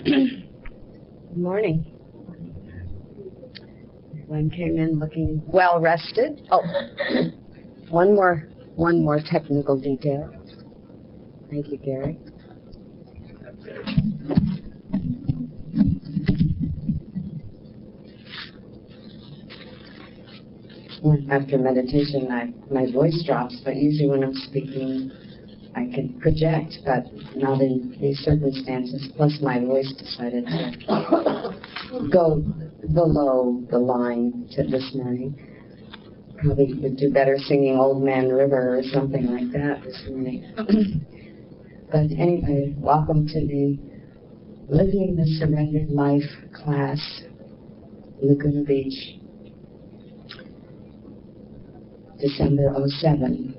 Good morning. Everyone came in looking well rested. Oh, one more technical detail. Thank you, Gary. After meditation, my voice drops, but usually when I'm speaking, I can project, but not in these circumstances. Plus, my voice decided to go below the line to this morning. Probably would do better singing Old Man River or something like that this morning. But anyway, welcome to the Living the Surrendered Life class, Laguna Beach, December 07.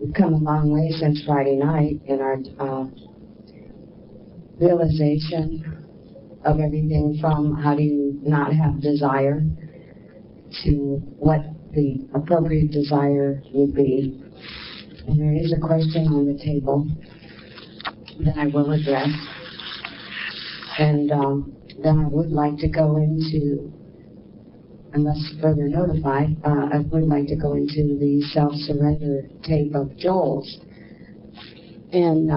We've come a long way since Friday night in our realization of everything from how do you not have desire to what the appropriate desire would be. And there is a question on the table that I will address. And then I would like to go into, unless further notified, I would like to go into the self-surrender tape of Joel's. And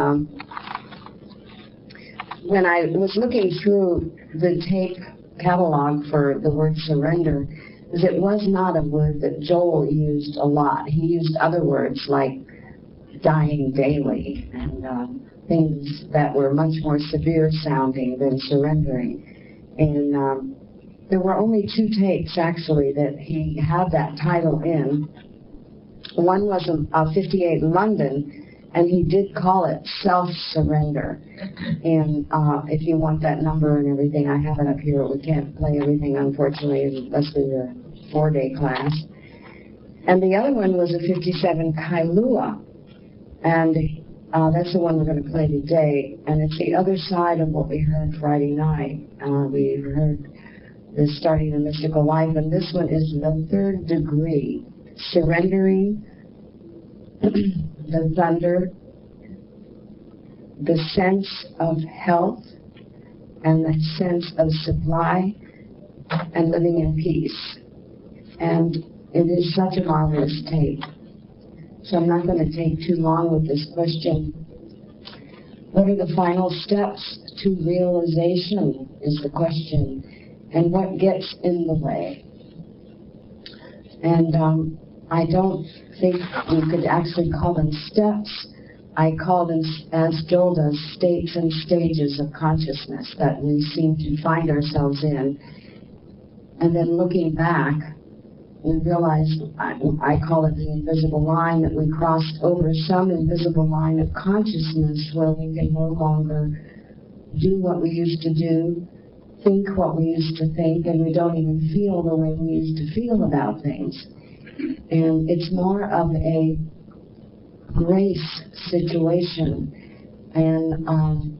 when I was looking through the tape catalog for the word surrender, it was not a word that Joel used a lot. He used other words like dying daily and things that were much more severe sounding than surrendering. And there were only 2 tapes, actually, that he had that title in. One was a 58 London, and he did call it Self-Surrender. And if you want that number and everything, I have it up here. We can't play everything, unfortunately, unless we were a 4-day class. And the other one was a 57 Kailua. And that's the one we're going to play today. And it's the other side of what we heard Friday night. We heard the starting a mystical life, and this one is the 3rd degree, surrendering the thunder, the sense of health, and the sense of supply, and living in peace. And it is such a marvelous tape. So I'm not going to take too long with this question. What are the final steps to realization is the question. And what gets in the way. And I don't think we could actually call them steps. I call them, as Joel does, states and stages of consciousness that we seem to find ourselves in. And then looking back, we realize, I call it the invisible line, that we crossed over some invisible line of consciousness where we can no longer do what we used to do, think what we used to think, and we don't even feel the way we used to feel about things. And it's more of a grace situation. And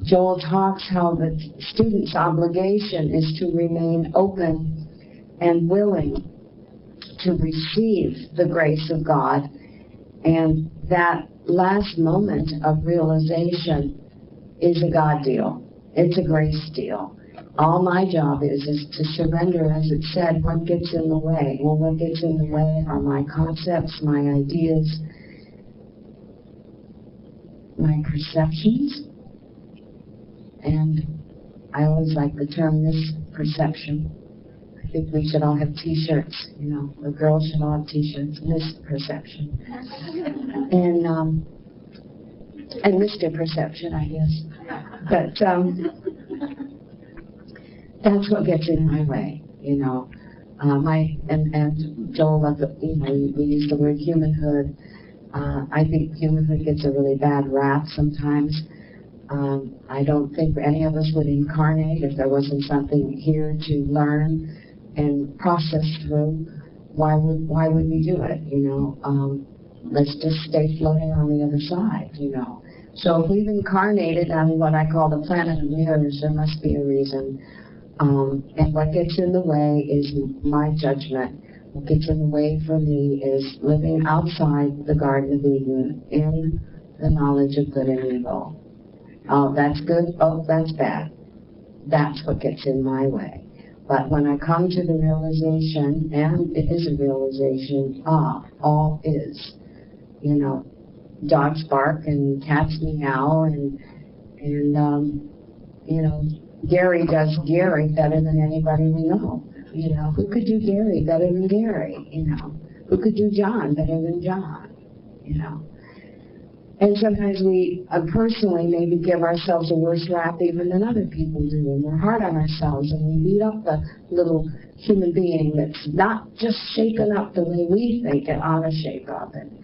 Joel talks how the student's obligation is to remain open and willing to receive the grace of God. And that last moment of realization is a God deal. It's a grace deal. All my job is to surrender, as it said, what gets in the way. Well, what gets in the way are my concepts, my ideas, my perceptions. And I always like the term misperception. I think we should all have T-shirts. You know, the girls should all have T-shirts. Misperception. And Mr. Perception, I guess. But that's what gets in my way, you know. And Joel, you know, we use the word humanhood. I think humanhood gets a really bad rap sometimes. I don't think any of us would incarnate if there wasn't something here to learn and process through. Why would we do it, you know? Let's just stay floating on the other side, you know. So if we've incarnated on what I call the planet of mirrors, there must be a reason. And what gets in the way is my judgment. What gets in the way for me is living outside the Garden of Eden, in the knowledge of good and evil. Oh, that's good. Oh, that's bad. That's what gets in my way. But when I come to the realization, and it is a realization, all is, you know, dogs bark and cats meow and you know, Gary does Gary better than anybody we know. You know, who could do Gary better than Gary? You know, who could do John better than John? You know. And sometimes we personally maybe give ourselves a worse rap even than other people do, and we're hard on ourselves, and we beat up the little human being that's not just shaping up the way we think it ought to shape up, and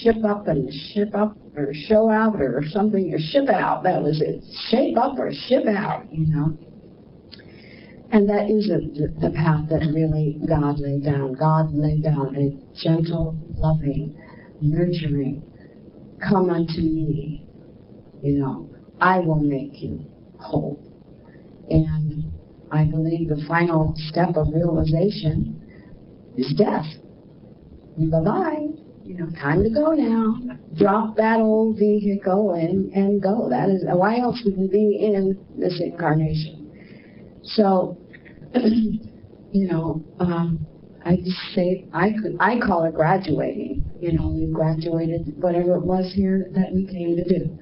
ship up and ship up, or show out, or something, or ship out. That was it. Shape up or ship out, you know. And that isn't the path that really God laid down. God laid down a gentle, loving, nurturing, come unto me, you know, I will make you whole. And I believe the final step of realization is death. Bye-bye. You know, time to go now. Drop that old vehicle and go. That is, why else would we be in this incarnation? So, you know, I just say, I call it graduating. You know, we graduated whatever it was here that we came to do.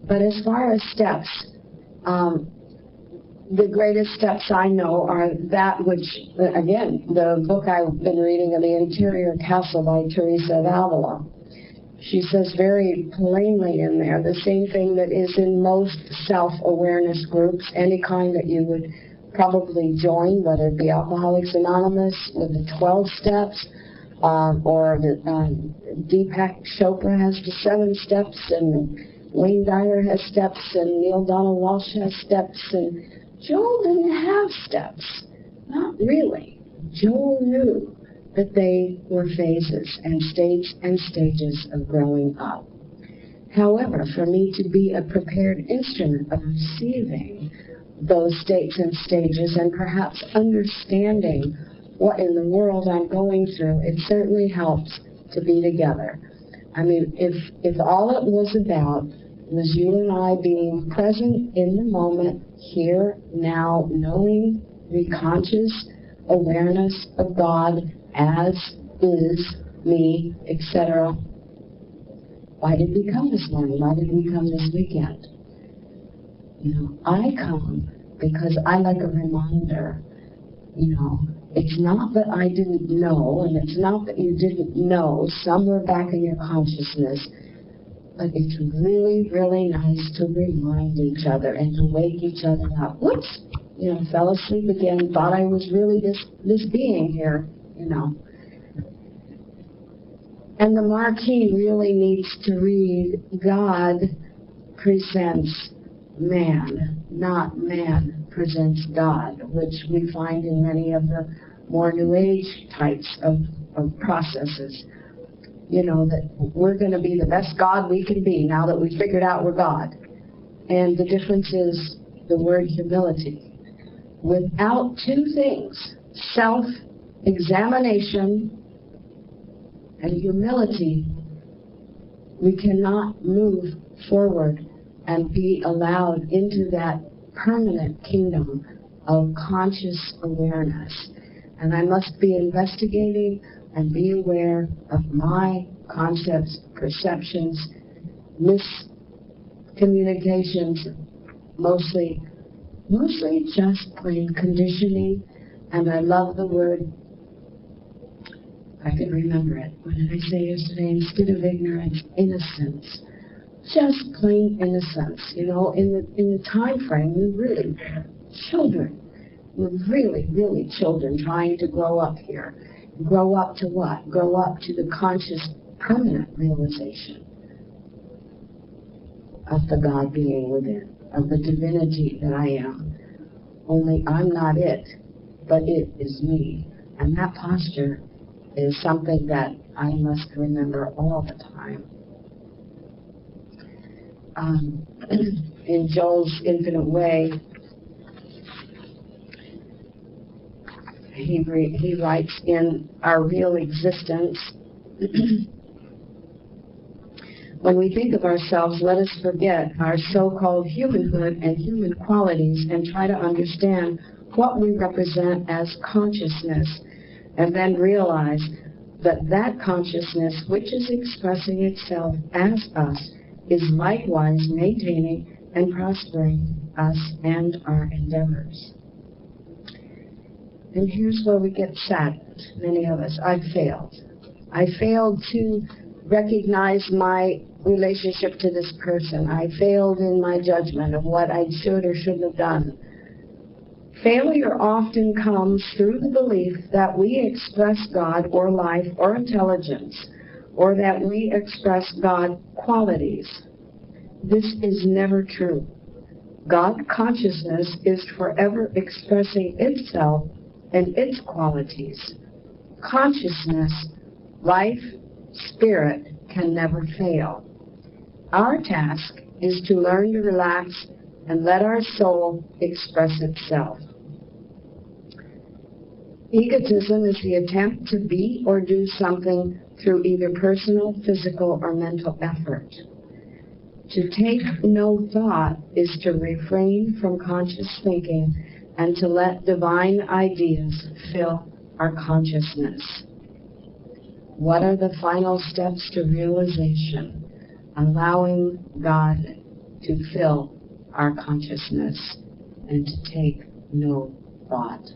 But as far as steps, the greatest steps I know are that which, again, the book I've been reading, The Interior Castle by Teresa of Avila. She says very plainly in there the same thing that is in most self-awareness groups, any kind that you would probably join, whether it be Alcoholics Anonymous with the 12 steps, or the Deepak Chopra has the 7 steps, and Wayne Dyer has steps, and Neil Donald Walsh has steps, and Joel didn't have steps. Not really. Joel knew that they were phases and stages of growing up. However, for me to be a prepared instrument of receiving those states and stages, and perhaps understanding what in the world I'm going through, it certainly helps to be together. I mean, if all it was about was you and I being present in the moment, here, now, knowing the conscious awareness of God as is, me, etc. Why did we come this morning? Why did we come this weekend? You know, I come because I like a reminder. You know, it's not that I didn't know, and it's not that you didn't know somewhere back in your consciousness, but it's really, really nice to remind each other and to wake each other up. Whoops! You know, fell asleep again, thought I was really this being here, you know. And the marquee really needs to read, God presents man, not man presents God, which we find in many of the more New Age types of processes. You know, that we're going to be the best God we can be now that we figured out we're God. And the difference is the word humility. Without 2 things, self-examination and humility, we cannot move forward and be allowed into that permanent kingdom of conscious awareness. And I must be investigating and be aware of my concepts, perceptions, miscommunications, mostly just plain conditioning. And I love the word, I can remember it. What did I say yesterday? Instead of ignorance, innocence. Just plain innocence. You know, in the time frame, we really children. We're really, really children trying to grow up here. Grow up to what? Grow up to the conscious, permanent realization of the God being within, of the divinity that I am. Only I'm not it, but it is me. And that posture is something that I must remember all the time. In Joel's Infinite Way, he writes, in our real existence, When we think of ourselves, let us forget our so-called humanhood and human qualities and try to understand what we represent as consciousness, and then realize that that consciousness, which is expressing itself as us, is likewise maintaining and prospering us and our endeavors. And here's where we get saddened, many of us. I've failed. I failed to recognize my relationship to this person. I failed in my judgment of what I should or shouldn't have done. Failure often comes through the belief that we express God or life or intelligence, or that we express God qualities. This is never true. God consciousness is forever expressing itself and its qualities. Consciousness, life, spirit can never fail. Our task is to learn to relax and let our soul express itself. Egotism is the attempt to be or do something through either personal, physical, or mental effort. To take no thought is to refrain from conscious thinking and to let divine ideas fill our consciousness. What are the final steps to realization? Allowing God to fill our consciousness and to take no thought.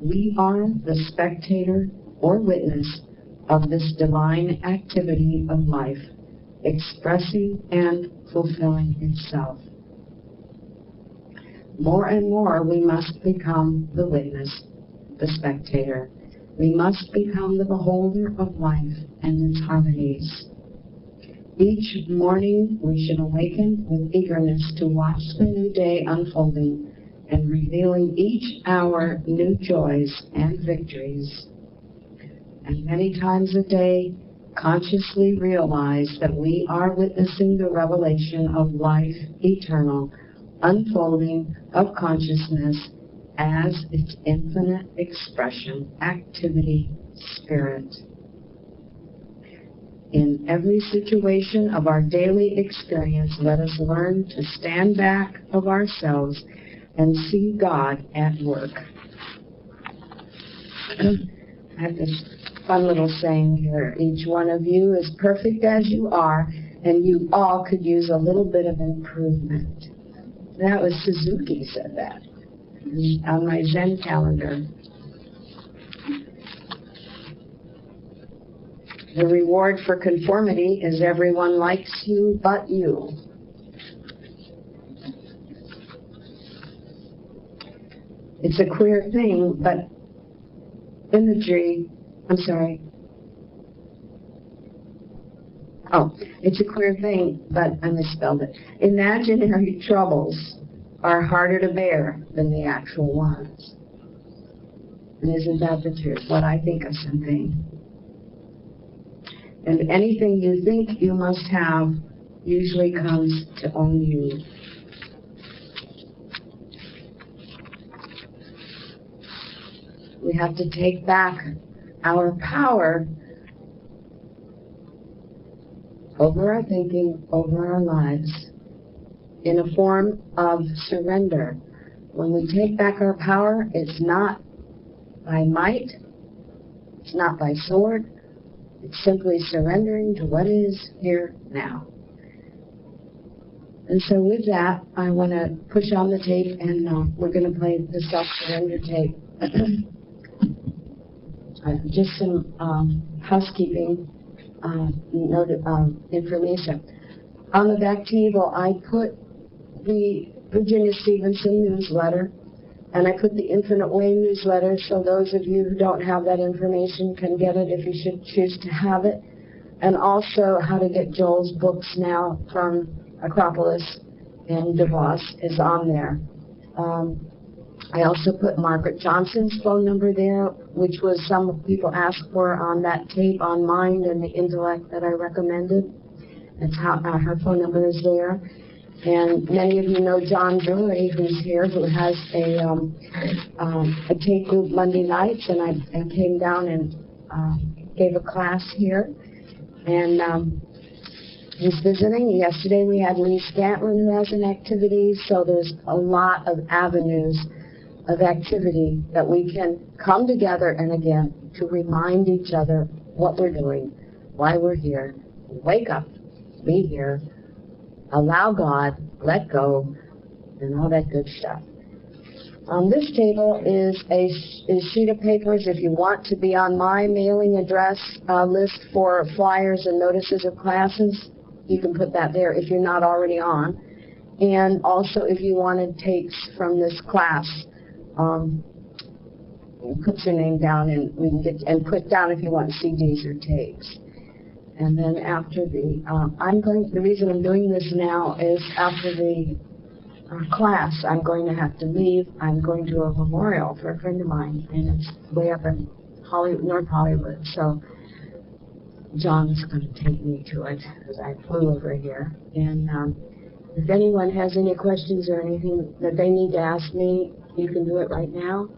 We are the spectator or witness of this divine activity of life, expressing and fulfilling itself. More and more we must become the witness, the spectator. We must become the beholder of life and its harmonies. Each morning we should awaken with eagerness to watch the new day unfolding and revealing each hour new joys and victories. And many times a day, consciously realize that we are witnessing the revelation of life eternal, unfolding of consciousness as its infinite expression, activity, spirit. In every situation of our daily experience, let us learn to stand back of ourselves and see God at work. I have this fun little saying here. Each one of you is perfect as you are, and you all could use a little bit of improvement. That was Suzuki said that on my Zen calendar. The reward for conformity is everyone likes you but you. It's a queer thing, but it's a queer thing, but I misspelled it. Imaginary troubles are harder to bear than the actual ones. And isn't that the truth? What I think of something. And anything you think you must have usually comes to own you. We have to take back our power over our thinking, over our lives, in a form of surrender. When we take back our power, it's not by might, it's not by sword, it's simply surrendering to what is here now. And so with that, I want to push on the tape, and we're going to play the self-surrender tape. Just some housekeeping information. On the back table, I put the Virginia Stevenson newsletter, and I put the Infinite Way newsletter, so those of you who don't have that information can get it if you should choose to have it. And also how to get Joel's books now from Acropolis and DeVos is on there. I also put Margaret Johnson's phone number there, which was some people asked for on that tape on Mind and the Intellect that I recommended. That's how her phone number is there. And many of you know John Drury, who's here, who has a tape group Monday nights, and I came down and gave a class here. And who's visiting. Yesterday we had Lee Scantlin who has an activity, so there's a lot of avenues of activity that we can come together and again to remind each other what we're doing, why we're here, wake up, be here, allow God, let go, and all that good stuff. This table is a sheet of papers. If you want to be on my mailing address list for flyers and notices of classes, you can put that there if you're not already on. And also if you wanted tapes from this class, put your name down and we can get, and put down if you want CDs or tapes. And then after the, the reason I'm doing this now is after the class, I'm going to have to leave. I'm going to a memorial for a friend of mine, and it's way up in Hollywood, North Hollywood. So John's going to take me to it because I flew over here. And if anyone has any questions or anything that they need to ask me, you can do it right now,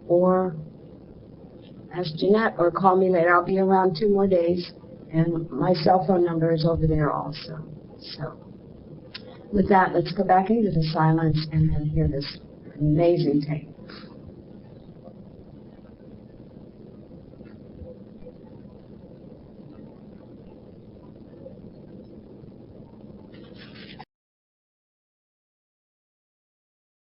or ask Jeanette, or call me later. I'll be around 2 more days, and my cell phone number is over there also. So with that, let's go back into the silence and then hear this amazing tape.